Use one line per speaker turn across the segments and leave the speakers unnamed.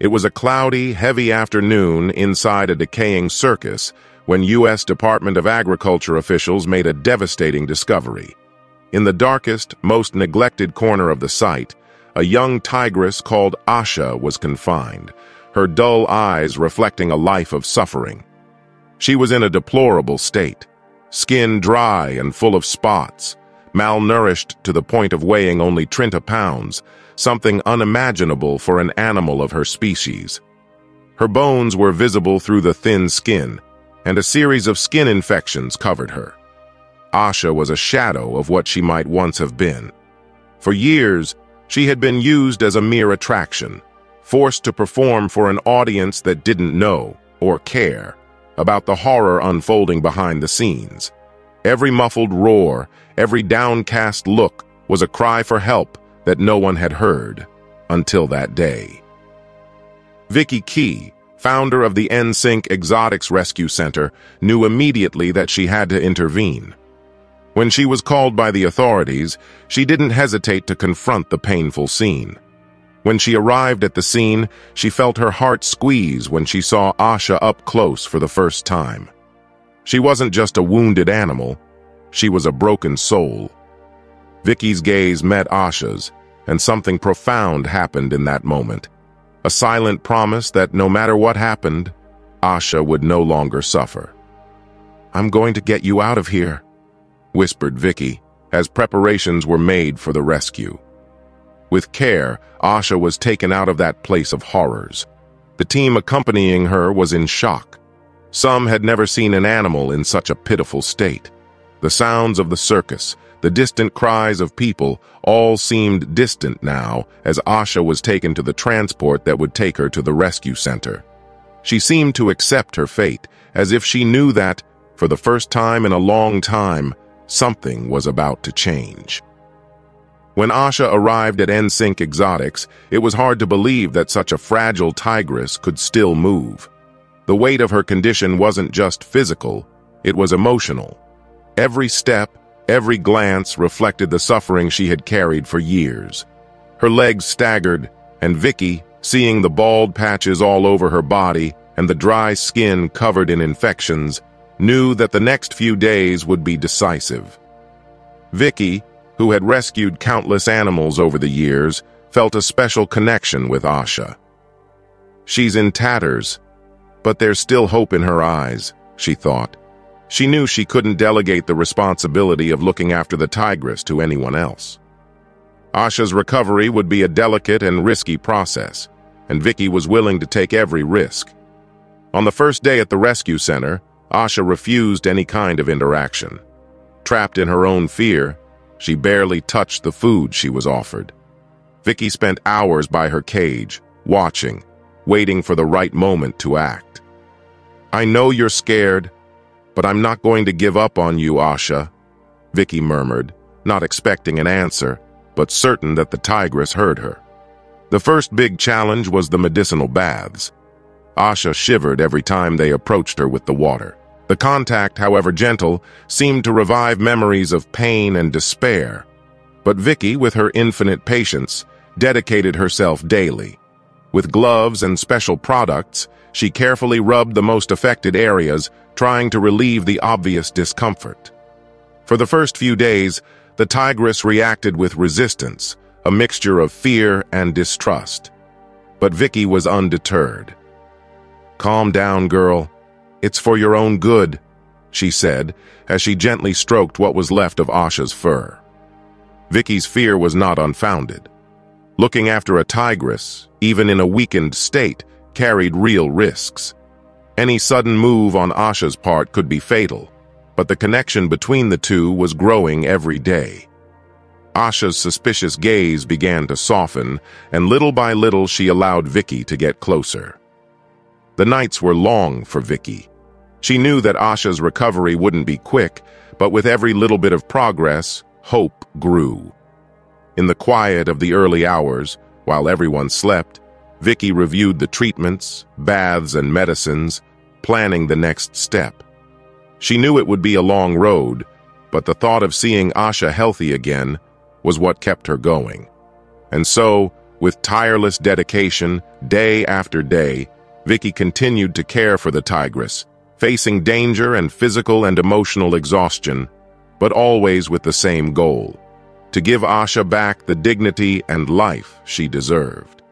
It was a cloudy, heavy afternoon inside a decaying circus when U.S. Department of Agriculture officials made a devastating discovery. In the darkest, most neglected corner of the site, a young tigress called Asha was confined, her dull eyes reflecting a life of suffering. She was in a deplorable state, skin dry and full of spots, malnourished to the point of weighing only 20 pounds, something unimaginable for an animal of her species. Her bones were visible through the thin skin, and a series of skin infections covered her. Asha was a shadow of what she might once have been. For years, she had been used as a mere attraction, forced to perform for an audience that didn't know or care about the horror unfolding behind the scenes. Every muffled roar, every downcast look was a cry for help that no one had heard until that day. Vicky Key, founder of the NSYNC Exotics Rescue Center, knew immediately that she had to intervene. When she was called by the authorities, she didn't hesitate to confront the painful scene. When she arrived at the scene, she felt her heart squeeze when she saw Asha up close for the first time. She wasn't just a wounded animal, she was a broken soul. Vicky's gaze met Asha's, and something profound happened in that moment. A silent promise that no matter what happened, Asha would no longer suffer. "I'm going to get you out of here," whispered Vicky, as preparations were made for the rescue. With care, Asha was taken out of that place of horrors. The team accompanying her was in shock. Some had never seen an animal in such a pitiful state. The sounds of the circus, the distant cries of people, all seemed distant now as Asha was taken to the transport that would take her to the rescue center. She seemed to accept her fate, as if she knew that, for the first time in a long time, something was about to change. When Asha arrived at NSYNC Exotics, it was hard to believe that such a fragile tigress could still move. The weight of her condition wasn't just physical, it was emotional. Every step, every glance reflected the suffering she had carried for years. Her legs staggered, and Vicky, seeing the bald patches all over her body and the dry skin covered in infections, knew that the next few days would be decisive. Vicky, who had rescued countless animals over the years, felt a special connection with Asha. "She's in tatters, but there's still hope in her eyes," she thought. She knew she couldn't delegate the responsibility of looking after the tigress to anyone else. Asha's recovery would be a delicate and risky process, and Vicky was willing to take every risk. On the first day at the rescue center, Asha refused any kind of interaction. Trapped in her own fear, she barely touched the food she was offered. Vicky spent hours by her cage, watching, waiting for the right moment to act. "I know you're scared, but I'm not going to give up on you, Asha," Vicky murmured, not expecting an answer, but certain that the tigress heard her. The first big challenge was the medicinal baths. Asha shivered every time they approached her with the water. The contact, however gentle, seemed to revive memories of pain and despair. But Vicky, with her infinite patience, dedicated herself daily. With gloves and special products, she carefully rubbed the most affected areas, trying to relieve the obvious discomfort. For the first few days, the tigress reacted with resistance, a mixture of fear and distrust. But Vicky was undeterred. "Calm down, girl. It's for your own good," she said, as she gently stroked what was left of Asha's fur. Vicky's fear was not unfounded. Looking after a tigress, even in a weakened state, carried real risks. Any sudden move on Asha's part could be fatal, but the connection between the two was growing every day. Asha's suspicious gaze began to soften, and little by little she allowed Vicky to get closer. The nights were long for Vicky. She knew that Asha's recovery wouldn't be quick, but with every little bit of progress, hope grew. In the quiet of the early hours, while everyone slept, Vicky reviewed the treatments, baths, and medicines, planning the next step. She knew it would be a long road, but the thought of seeing Asha healthy again was what kept her going. And so, With tireless dedication, day after day, Vicky continued to care for the tigress, facing danger and physical and emotional exhaustion, but always with the same goal: to give Asha back the dignity and life she deserved.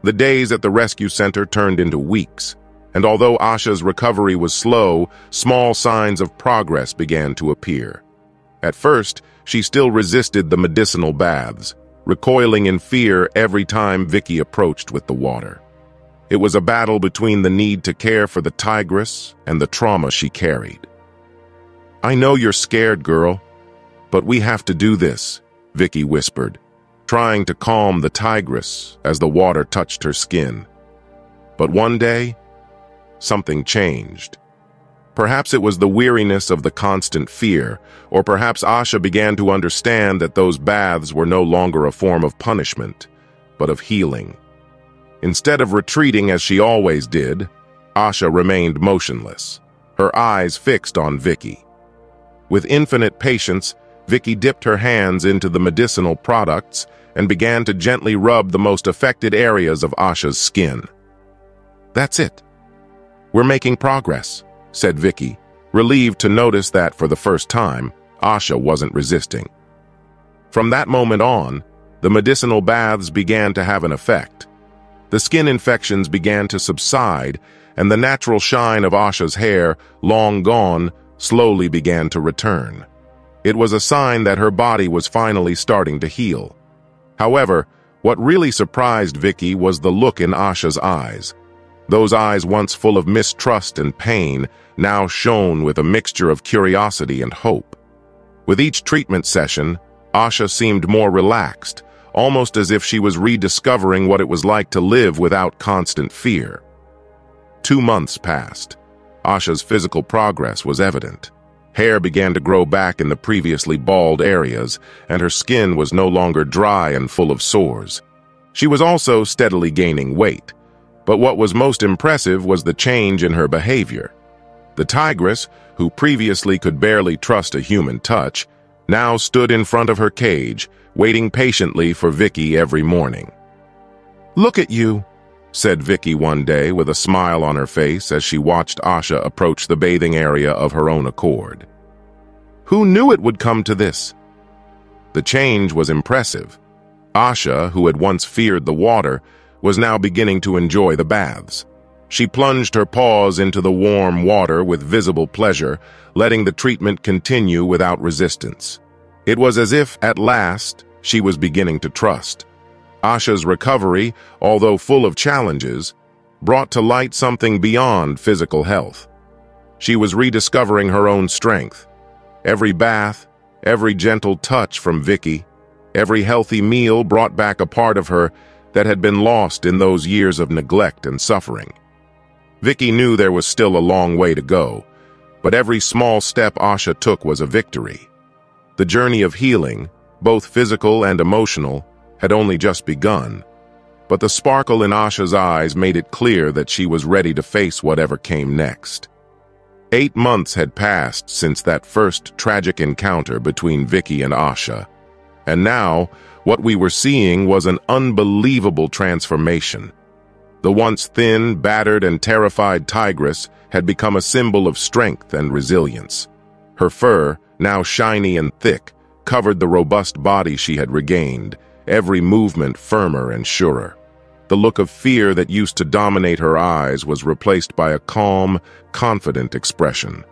The days at the rescue center turned into weeks, and although Asha's recovery was slow, small signs of progress began to appear. At first, she still resisted the medicinal baths, recoiling in fear every time Vicky approached with the water. It was a battle between the need to care for the tigress and the trauma she carried. "I know you're scared, girl, but we have to do this," Vicky whispered, trying to calm the tigress as the water touched her skin. But one day, something changed. Perhaps it was the weariness of the constant fear, or perhaps Asha began to understand that those baths were no longer a form of punishment, but of healing. Instead of retreating as she always did, Asha remained motionless, her eyes fixed on Vicky. With infinite patience, Vicky dipped her hands into the medicinal products and began to gently rub the most affected areas of Asha's skin. "That's it. We're making progress," said Vicky, relieved to notice that for the first time, Asha wasn't resisting. From that moment on, the medicinal baths began to have an effect. The skin infections began to subside, and the natural shine of Asha's hair, long gone, slowly began to return. It was a sign that her body was finally starting to heal. However, what really surprised Vicky was the look in Asha's eyes. Those eyes, once full of mistrust and pain, now shone with a mixture of curiosity and hope. With each treatment session, Asha seemed more relaxed, almost as if she was rediscovering what it was like to live without constant fear. 2 months passed. Asha's physical progress was evident. Hair began to grow back in the previously bald areas, and her skin was no longer dry and full of sores. She was also steadily gaining weight. But what was most impressive was the change in her behavior. The tigress, who previously could barely trust a human touch, now stood in front of her cage, waiting patiently for Vicky every morning. "Look at you," said Vicky one day with a smile on her face as she watched Asha approach the bathing area of her own accord. "Who knew it would come to this?" The change was impressive. Asha, who had once feared the water, was now beginning to enjoy the baths. She plunged her paws into the warm water with visible pleasure, letting the treatment continue without resistance. It was as if, at last, she was beginning to trust. Asha's recovery, although full of challenges, brought to light something beyond physical health. She was rediscovering her own strength. Every bath, every gentle touch from Vicky, every healthy meal brought back a part of her that had been lost in those years of neglect and suffering. Vicky knew there was still a long way to go, but every small step Asha took was a victory. The journey of healing, both physical and emotional, had only just begun, but the sparkle in Asha's eyes made it clear that she was ready to face whatever came next. 8 months had passed since that first tragic encounter between Vicky and Asha, and now what we were seeing was an unbelievable transformation. The once thin, battered, and terrified tigress had become a symbol of strength and resilience. Her fur, now shiny and thick, covered the robust body she had regained, every movement firmer and surer. The look of fear that used to dominate her eyes was replaced by a calm, confident expression.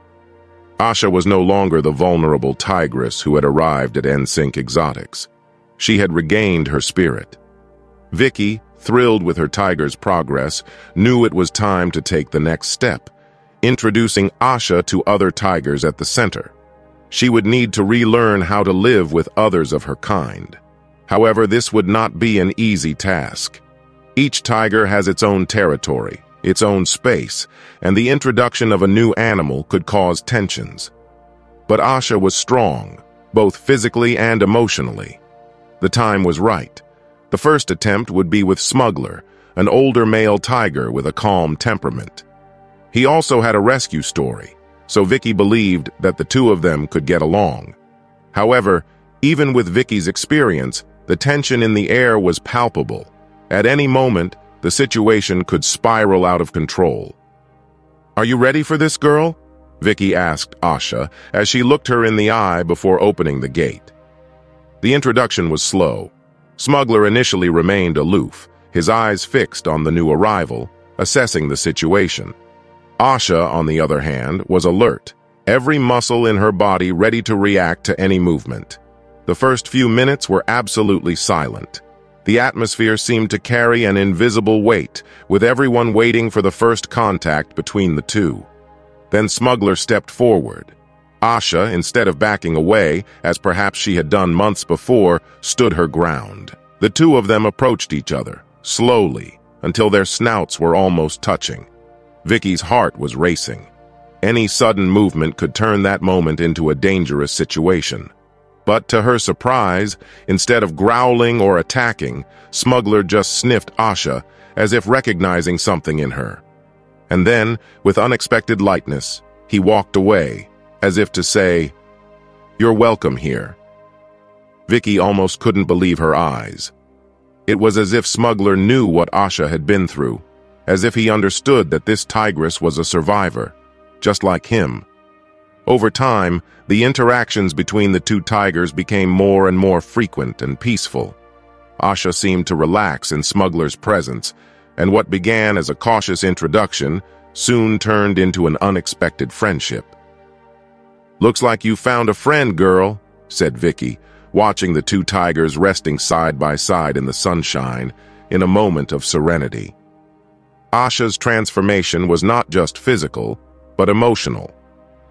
Asha was no longer the vulnerable tigress who had arrived at NSYNC Exotics. She had regained her spirit. Vicky, thrilled with her tiger's progress, knew it was time to take the next step, introducing Asha to other tigers at the center. She would need to relearn how to live with others of her kind. However, this would not be an easy task. Each tiger has its own territory, its own space, and the introduction of a new animal could cause tensions. But Asha was strong, both physically and emotionally. The time was right. The first attempt would be with Smuggler, an older male tiger with a calm temperament. He also had a rescue story, so Vicky believed that the two of them could get along. However, even with Vicky's experience, The tension in the air was palpable. At any moment, the situation could spiral out of control. "Are you ready for this, girl?" Vicky asked Asha as she looked her in the eye before opening the gate. The introduction was slow. Smuggler initially remained aloof, his eyes fixed on the new arrival, assessing the situation. Asha, on the other hand, was alert, every muscle in her body ready to react to any movement. The first few minutes were absolutely silent. The atmosphere seemed to carry an invisible weight, with everyone waiting for the first contact between the two. Then Smuggler stepped forward. Asha, instead of backing away, as perhaps she had done months before, stood her ground. The two of them approached each other, slowly, until their snouts were almost touching. Vicky's heart was racing. Any sudden movement could turn that moment into a dangerous situation. But to her surprise, instead of growling or attacking, Smuggler just sniffed Asha, as if recognizing something in her. And then, with unexpected lightness, he walked away, as if to say, "You're welcome here." Vicky almost couldn't believe her eyes. It was as if Smuggler knew what Asha had been through, as if he understood that this tigress was a survivor, just like him. Over time, the interactions between the two tigers became more and more frequent and peaceful. Asha seemed to relax in Smuggler's presence, and what began as a cautious introduction soon turned into an unexpected friendship. "Looks like you found a friend, girl," said Vicky, watching the two tigers resting side by side in the sunshine in a moment of serenity. Asha's transformation was not just physical, but emotional.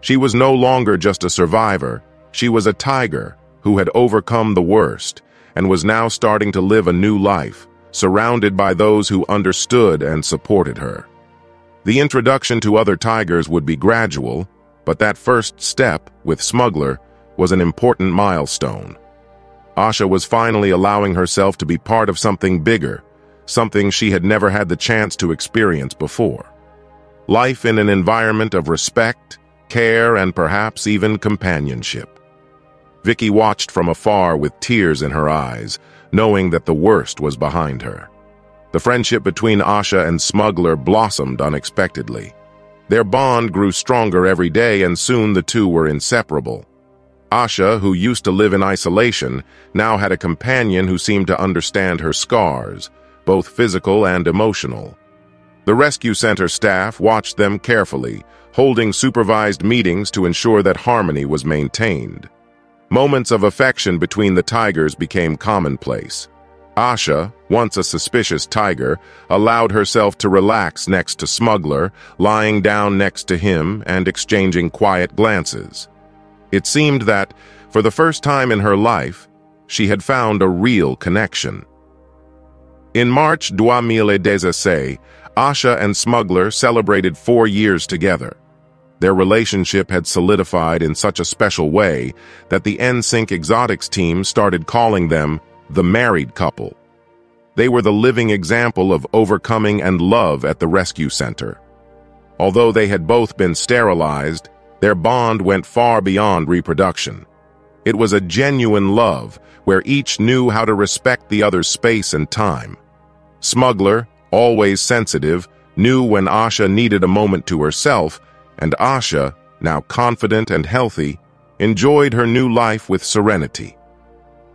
She was no longer just a survivor, she was a tiger who had overcome the worst and was now starting to live a new life, surrounded by those who understood and supported her. The introduction to other tigers would be gradual, but that first step, with Smuggler, was an important milestone. Asha was finally allowing herself to be part of something bigger, something she had never had the chance to experience before. Life in an environment of respect, care, and perhaps even companionship. Vicky watched from afar with tears in her eyes, knowing that the worst was behind her. The friendship between Asha and Smuggler blossomed unexpectedly. Their bond grew stronger every day, and soon the two were inseparable. Asha, who used to live in isolation, now had a companion who seemed to understand her scars, both physical and emotional. The rescue center staff watched them carefully, holding supervised meetings to ensure that harmony was maintained. Moments of affection between the tigers became commonplace. Asha, once a suspicious tiger, allowed herself to relax next to Smuggler, lying down next to him and exchanging quiet glances. It seemed that, for the first time in her life, she had found a real connection. In March 2016, Asha and Smuggler celebrated 4 years together. Their relationship had solidified in such a special way that the NSYNC Exotics team started calling them the married couple. They were the living example of overcoming and love at the rescue center. Although they had both been sterilized, their bond went far beyond reproduction. It was a genuine love where each knew how to respect the other's space and time. Smuggler, always sensitive, knew when Asha needed a moment to herself, and Asha, now confident and healthy, enjoyed her new life with serenity.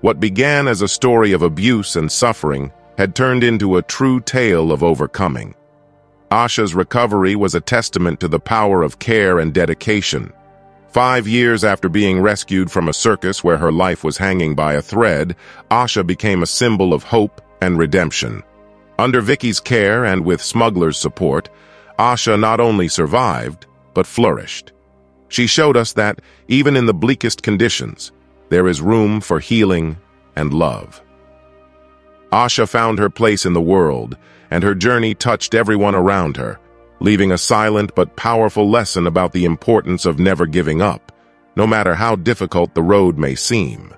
What began as a story of abuse and suffering had turned into a true tale of overcoming. Asha's recovery was a testament to the power of care and dedication. 5 years after being rescued from a circus where her life was hanging by a thread, Asha became a symbol of hope and redemption. Under Vicky's care and with Smuggler's support, Asha not only survived, but flourished. She showed us that, even in the bleakest conditions, there is room for healing and love. Asha found her place in the world, and her journey touched everyone around her, leaving a silent but powerful lesson about the importance of never giving up, no matter how difficult the road may seem.